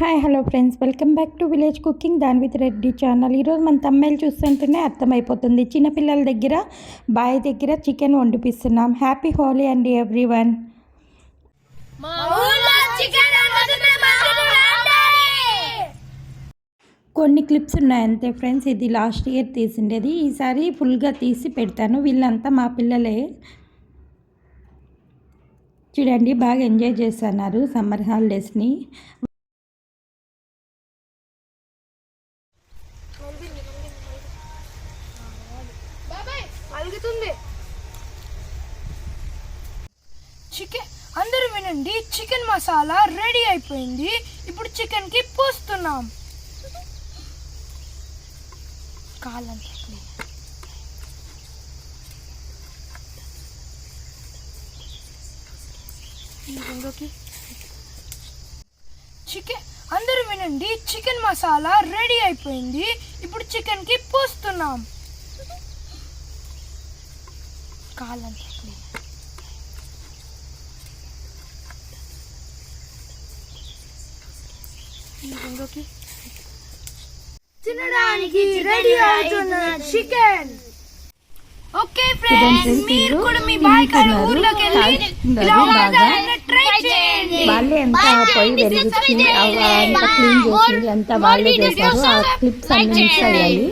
Hi hello friends, welcome back to village cooking than with Reddy channel. ఈరోజు మన తమ్మేలు చూస్తుంటేనే అర్థమైపోతుంది, చిన్నపిల్లల దగ్గర బాయ్ దగ్గర చికెన్ వండిపిస్తున్నాం. హ్యాపీ హోలీ అండి ఎవ్రీవన్. కొన్ని క్లిప్స్ ఉన్నాయి అంతే ఫ్రెండ్స్. ఇది లాస్ట్ ఇయర్ తీసిండేది, ఈసారి ఫుల్గా తీసి పెడతాను. వీళ్ళంతా మా పిల్లలే. చూడండి, బాగా ఎంజాయ్ చేస్తున్నారు సమ్మర్ హాలిడేస్ని. చికెన్ అందరూ వినండి, చికెన్ మసాలా రెడీ అయిపోయింది. ఇప్పుడు చికెన్ కి పోస్తున్నాం. చికెన్ అందరూ వినండి, చికెన్ మసాలా రెడీ అయిపోయింది. ఇప్పుడు చికెన్ కి పోస్తున్నాం. తినడానికి రెడీ అవుతున్న చికెన్. ఓకే ఫ్రెండ్స్, మీరు కూడా మీ బాయ్ కాడ ఊర్లోకి వెళ్ళి ఇలా ట్రై చేయండి. వాళ్ళే ఎంత పొయ్యి వెలిగించి అంత క్లీన్ చేసింది అంతా వాళ్ళే చేశారు. ఆ క్లిప్స్ అన్ని మిస్ అయ్యాయి.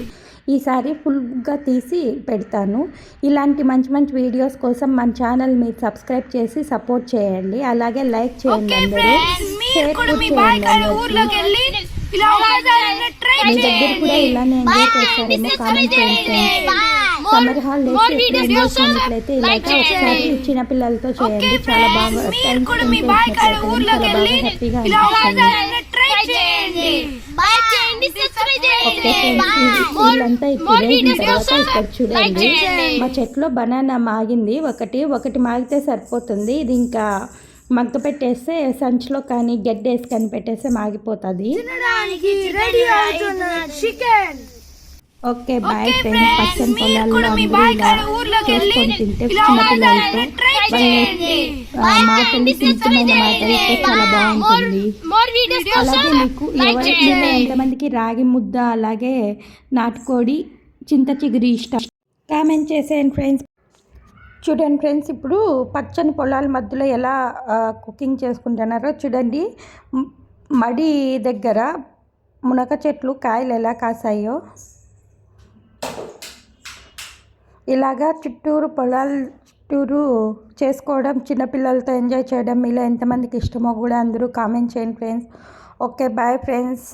ఈసారి ఫుల్గా తీసి పెడతాను. ఇలాంటి మంచి మంచి వీడియోస్ కోసం మన ఛానల్ మీరు సబ్స్క్రైబ్ చేసి సపోర్ట్ చేయండి. అలాగే లైక్ చేయండి, అందరూ షేర్ కూడా చేయండి. మీ దగ్గర కూడా ఇలానే ఎంజాయ్ చేస్తారేమో కామెంట్ చేయండి. సమ్మర్ హాలిడేస్ ఎంజాయ్ చేసినట్లయితే ఇలాగా ఒకసారి చిన్న పిల్లలతో చేయండి. చాలా బాగా టైం స్పెండ్ చేసినట్లయితే చాలా బాగా హ్యాపీగా అనిపిస్తుంది. ఓకే ఫ్రెండ్స్, వీళ్ళంతా ఇప్పుడు వేగిన తర్వాత ఇక్కడ చూడండి, మా చెట్లో బనానా మాగింది. ఒకటి మాగితే సరిపోతుంది. ఇది ఇంకా మగ్గ పెట్టేస్తే సంచిలో కానీ గడ్డేసి కానీ పెట్టేస్తే మాగిపోతుంది. Okay bye friends. పచ్చని పొలాల్లో అందరూ ఇలా చేసుకొని తింటే చిన్నపిల్లలతో వాళ్ళ మాటలు సింపులమైన మాటలతో చాలా బాగుంటుంది. అలాగే మీకు మీలో ఎంతమందికి రాగి ముద్ద అలాగే నాటుకోడి చింత చిగురి ఇష్టం కామెంట్ చేసేయండి ఫ్రెండ్స్. చూడండి ఫ్రెండ్స్, ఇప్పుడు పచ్చని పొలాల మధ్యలో ఎలా కుకింగ్ చేసుకుంటున్నారో చూడండి. మడి దగ్గర మునగ చెట్లు కాయలు ఎలా కాసాయో ఇలాగా చుట్టూరు పొలాలు చుట్టూరు చేసుకోవడం, చిన్నపిల్లలతో ఎంజాయ్ చేయడం మీలో ఎంతమందికి ఇష్టమో కూడా అందరూ కామెంట్ చేయండి ఫ్రెండ్స్. Okay bye friends.